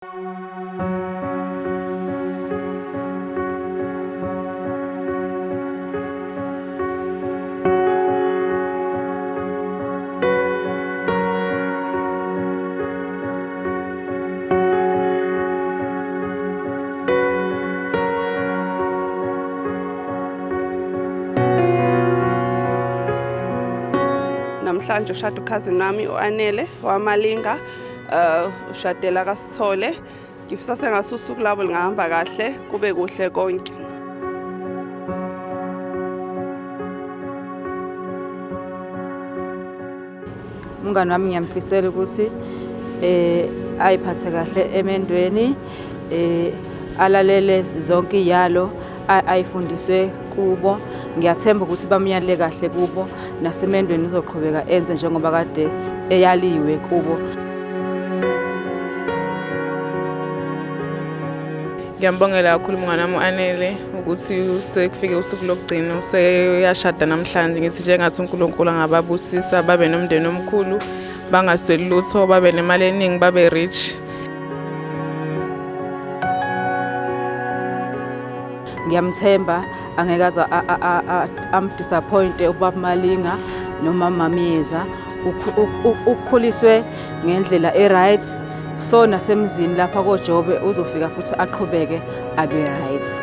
Namhlanje ushada ukhazini wami uAnele wamalinga ushadela kaSithole. Ngifisa sengathi usuku labo lingahamba kahle kube kuhle konke. Umngani wami ngiyamfisela ukuthi ayiphathe kahle emendweni, alalele zonke iyalo ayifundiswe kubo. Ngiyathemba ukuthi bamnyalile kahle kubo nasemendweni uzoqhubeka enze njengoba kade eyaliwe kubo. Ngiyambongela kakhulu umngani wami uAnele ukuthi usekufike usuku lokugcina useyashada namhlanje. Ngithi njengathi uNkulunkulu angababusisa babe nomndeni omkhulu, bangasweli lutho, babe nemali eningi, babe rich. Ngiyamthemba angeke aze am-disappointe ubaba Malinga noma Mamiyeza. Ukukhuliswe ngendlela e-right, so nasemzini lapha koJobe uzofika futhi aqhubeke abe right.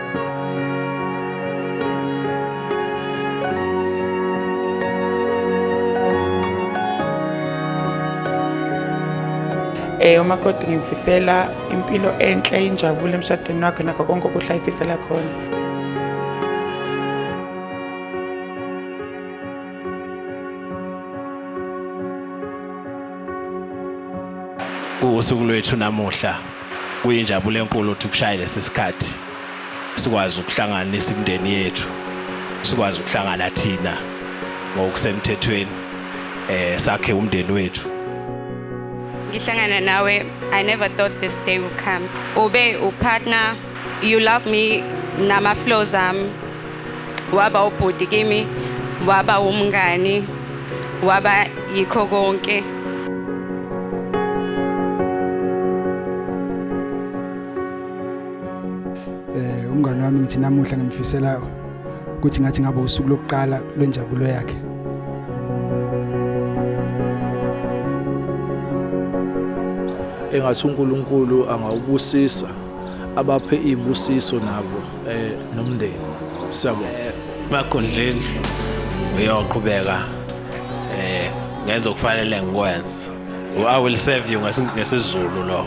Umakoti ngimfisela impilo enhle, injabulo emshadweni wakhe nakho konke okuhle ayifisela khona. Usuku lwethu namuhla kuyinjabulo enkulu ukuthi kushaya lesisikhathi sikwazi ukuhlanganisa imindeni yethu, sikwazi ukuhlangana thina ngokusemthethweni sakhe umndeni wethu. Ngihlangana nawe, I never thought this day would come. Ube upartner, you love me nama flaws ami. Waba ubhuti kimi, waba umngani, waba yikho konke. Umngani wami ngithi namuhla ngimfisela ukuthi ngathi ngaba usuku lokuqala lwenjabulo yakhe. Engathi uNkulunkulu angawubusisa abaphe ibusiso nabo nomndeni. Siyabonga. Makondleni uyoqhubeka ngenza okufanele ngikwenze. I will serve you ngesizulu lo.